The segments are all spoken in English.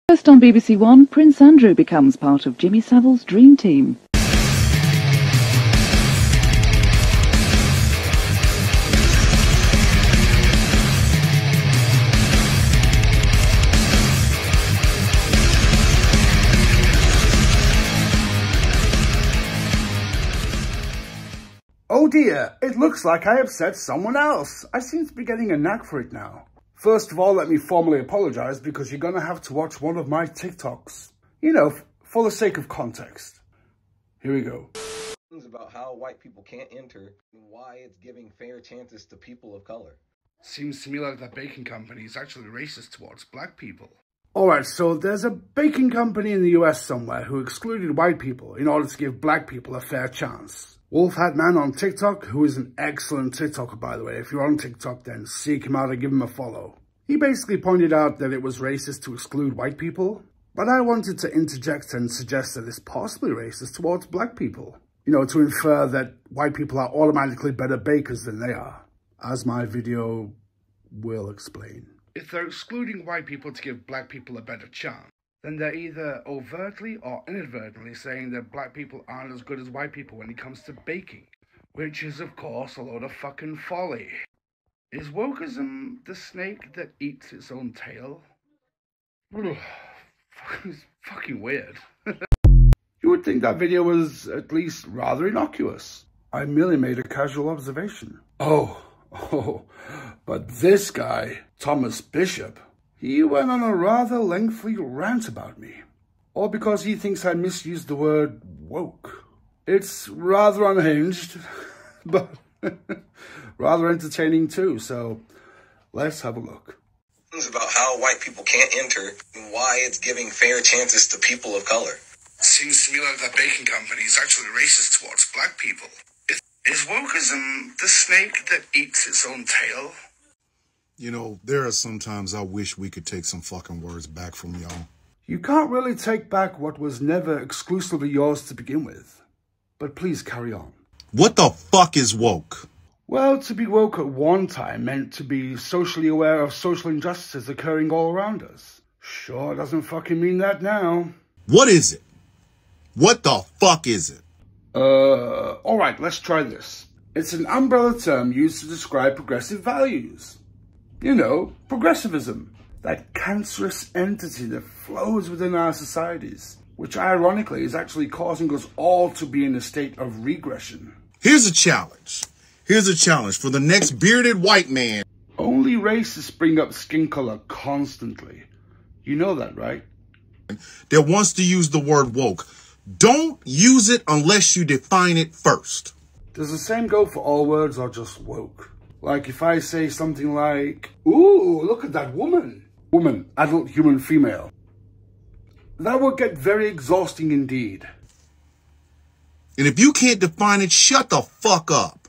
First on BBC One, Prince Andrew becomes part of Jimmy Savile's dream team. Oh dear, it looks like I upset someone else. I seem to be getting a knack for it now. First of all, let me formally apologise because you're going to have to watch one of my TikToks. You know, for the sake of context. Here we go. About how white people can't enter and why it's giving fair chances to people of color. Seems to me like that baking company is actually racist towards black people. Alright, so there's a baking company in the US somewhere who excluded white people in order to give black people a fair chance. Wolf Hat Man on TikTok, who is an excellent TikToker, by the way. If you're on TikTok, then seek him out and give him a follow. He basically pointed out that it was racist to exclude white people, but I wanted to interject and suggest that it's possibly racist towards black people. You know, to infer that white people are automatically better bakers than they are, as my video will explain. If they're excluding white people to give black people a better chance, then they're either overtly or inadvertently saying that black people aren't as good as white people when it comes to baking, which is, of course, a load of fucking folly. Is wokeism the snake that eats its own tail? It's fucking weird. You would think that video was at least rather innocuous. I merely made a casual observation. Oh, but this guy, Thomas Bishop, he went on a rather lengthy rant about me. All because he thinks I misused the word woke. It's rather unhinged, but rather entertaining too, so let's have a look. About how white people can't enter and why it's giving fair chances to people of color. Seems to me like that baking company is actually racist towards black people. Is wokeism the snake that eats its own tail? You know, there are sometimes I wish we could take some fucking words back from y'all. You can't really take back what was never exclusively yours to begin with. But please carry on. What the fuck is woke? Well, to be woke at one time meant to be socially aware of social injustices occurring all around us. Sure doesn't fucking mean that now. What is it? What the fuck is it? Alright, let's try this. It's an umbrella term used to describe progressive values. You know, progressivism. That cancerous entity that flows within our societies, which ironically is actually causing us all to be in a state of regression. Here's a challenge. Here's a challenge for the next bearded white man. Only racists bring up skin color constantly. You know that, right? That wants to use the word woke. Don't use it unless you define it first. Does the same go for all words or just woke? Like if I say something like, ooh, look at that woman. Woman, adult human female. That would get very exhausting indeed. And if you can't define it, shut the fuck up.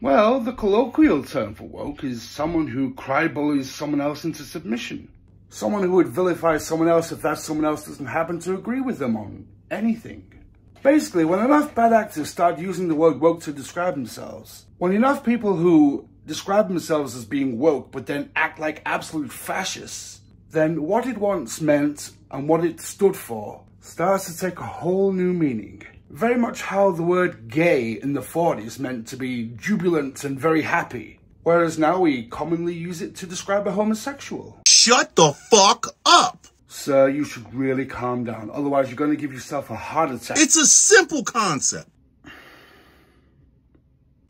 Well, the colloquial term for woke is someone who cry bullies someone else into submission. Someone who would vilify someone else if that someone else doesn't happen to agree with them on anything. Basically, when enough bad actors start using the word woke to describe themselves, when enough people who describe themselves as being woke but then act like absolute fascists, then what it once meant and what it stood for starts to take a whole new meaning. Very much how the word gay in the 40s meant to be jubilant and very happy, whereas now we commonly use it to describe a homosexual. Shut the fuck up! Sir, you should really calm down, otherwise you're going to give yourself a heart attack. It's a simple concept.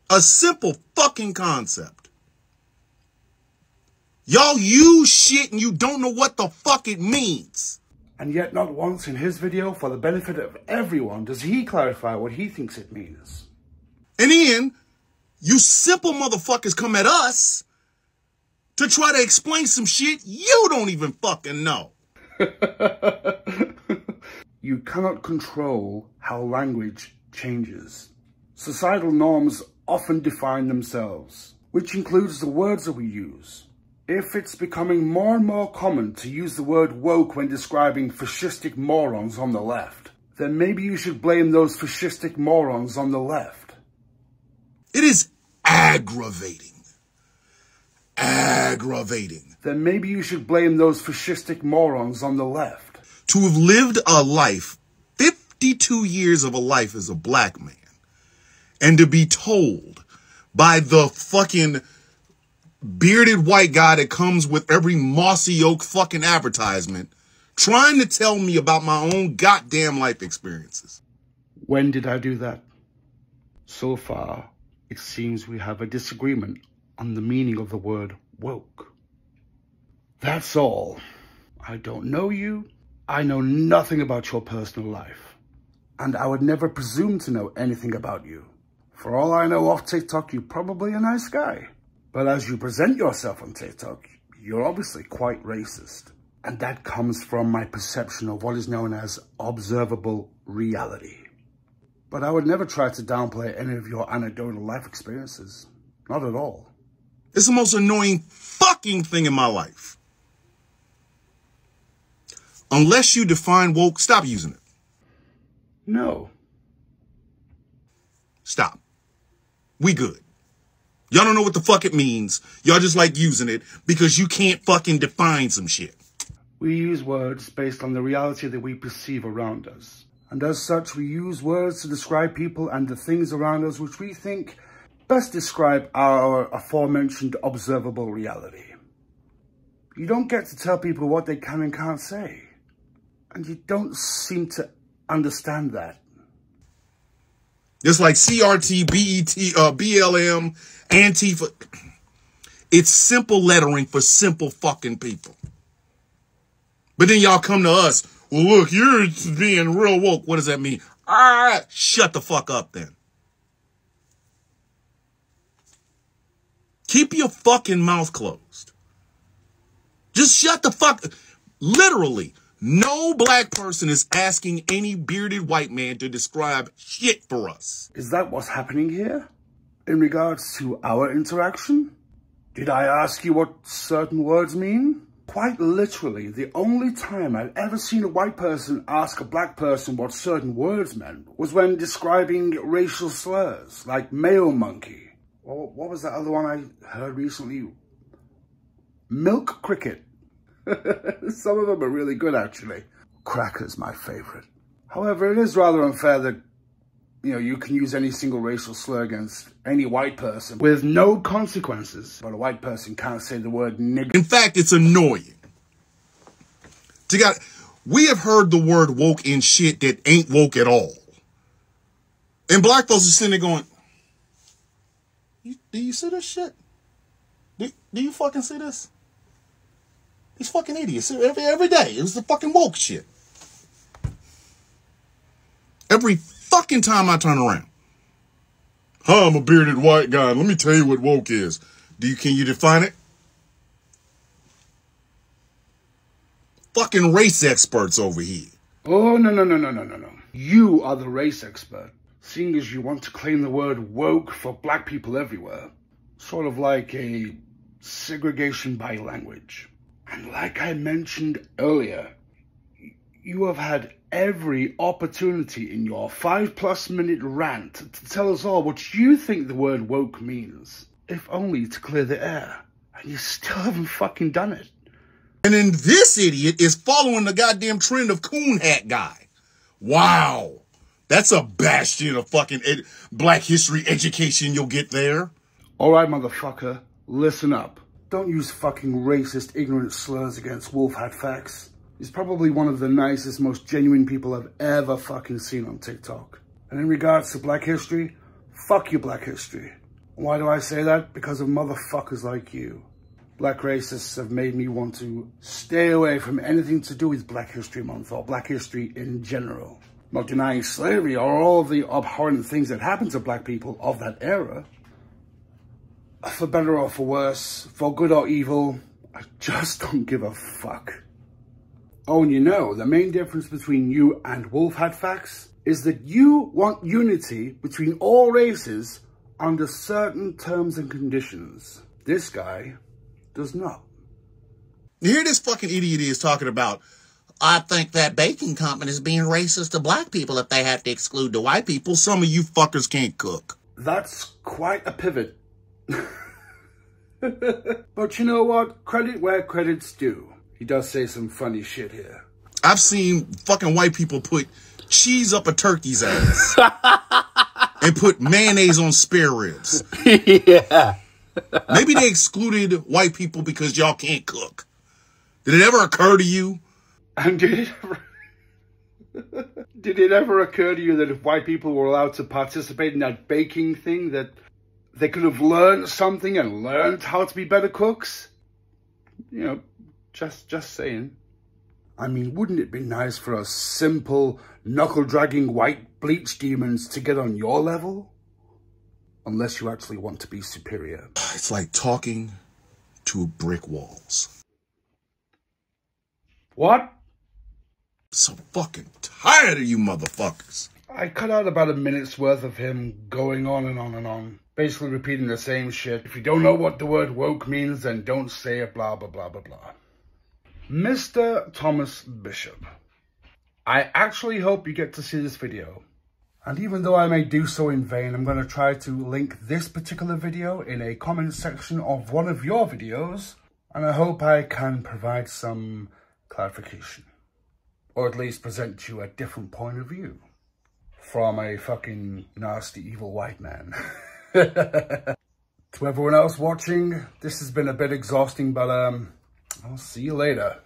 A simple fucking concept. Y'all use shit and you don't know what the fuck it means. And yet not once in his video, for the benefit of everyone, does he clarify what he thinks it means. And then, you simple motherfuckers come at us to try to explain some shit you don't even fucking know. You cannot control how language changes. Societal norms often define themselves, which includes the words that we use. If it's becoming more and more common to use the word woke when describing fascistic morons on the left, then maybe you should blame those fascistic morons on the left. It is aggravating. Aggravating. Then maybe you should blame those fascistic morons on the left. to have lived a life, 52 years of a life as a black man, and to be told by the fucking bearded white guy that comes with every mossy oak fucking advertisement, trying to tell me about my own goddamn life experiences. When did I do that? So far, it seems we have a disagreement on the meaning of the word woke. That's all. I don't know you. I know nothing about your personal life. And I would never presume to know anything about you. For all I know off TikTok, you're probably a nice guy. But as you present yourself on TikTok, you're obviously quite racist. And that comes from my perception of what is known as observable reality. But I would never try to downplay any of your anecdotal life experiences. Not at all. It's the most annoying fucking thing in my life. Unless you define woke, stop using it. No. Stop. We good. Y'all don't know what the fuck it means. Y'all just like using it because you can't fucking define some shit. We use words based on the reality that we perceive around us. And as such, we use words to describe people and the things around us which we think best describe our aforementioned observable reality. You don't get to tell people what they can and can't say. And you don't seem to understand that. It's like CRT, BET, BLM, Antifa. It's simple lettering for simple fucking people. But then y'all come to us. Well, look, you're being real woke. What does that mean? Shut the fuck up then. Keep your fucking mouth closed. Just shut the fuck. Literally, no black person is asking any bearded white man to describe shit for us. Is that what's happening here? In regards to our interaction? Did I ask you what certain words mean? Quite literally, the only time I've ever seen a white person ask a black person what certain words meant was when describing racial slurs, like male monkey. Or what was that other one I heard recently? Milk cricket. Some of them are really good, actually. Cracker's my favorite. However, it is rather unfair that, you can use any single racial slur against any white person with no consequences. But a white person can't say the word nigger. In fact, it's annoying. We have heard the word woke in shit that ain't woke at all. And black folks are sitting there going, do you see this shit? Do you fucking see this? These fucking idiots. Every day. It was the fucking woke shit. Every fucking time I turn around. I'm a bearded white guy. Let me tell you what woke is. Can you define it? Fucking race experts over here. Oh, no. You are the race expert. Seeing as you want to claim the word woke for black people everywhere. Sort of like a segregation by language. And like I mentioned earlier, you have had every opportunity in your 5+ minute rant to tell us all what you think the word woke means, if only to clear the air. And you still haven't fucking done it. And then this idiot is following the goddamn trend of coon hat guy. Wow. That's a bastion of fucking black history education you'll get there. All right, motherfucker, listen up. Don't use fucking racist, ignorant slurs against Wolf Hat Facts. He's probably one of the nicest, most genuine people I've ever fucking seen on TikTok. And in regards to black history, fuck you, black history. Why do I say that? Because of motherfuckers like you. Black racists have made me want to stay away from anything to do with Black History Month or black history in general. Not denying slavery or all of the abhorrent things that happened to black people of that era. For better or for worse, for good or evil, I just don't give a fuck. Oh, and the main difference between you and Wolf Hat Facts is that you want unity between all races under certain terms and conditions. This guy does not. Here this fucking idiot is talking about, I think that baking company is being racist to black people if they have to exclude the white people. Some of you fuckers can't cook. That's quite a pivot. But you know what? Credit where credit's due. He does say some funny shit here. I've seen fucking white people put cheese up a turkey's ass and put mayonnaise on spare ribs. Yeah. Maybe they excluded white people because y'all can't cook. Did it ever occur to you? And did it ever occur to you that if white people were allowed to participate in that baking thing, that they could have learned something and learned how to be better cooks? You know, just saying. I mean, wouldn't it be nice for us simple, knuckle-dragging white bleach demons to get on your level? Unless you actually want to be superior. It's like talking to brick walls. What? So fucking tired of you motherfuckers. I cut out about a minute's worth of him going on and on and on, basically repeating the same shit. If you don't know what the word woke means, then don't say it, blah, blah, blah, blah, blah. Mr. Thomas Bishop, I actually hope you get to see this video. And even though I may do so in vain, I'm going to try to link this particular video in a comment section of one of your videos. And I hope I can provide some clarification. Or at least present you a different point of view. From a fucking nasty, evil white man. To everyone else watching, this has been a bit exhausting, but I'll see you later.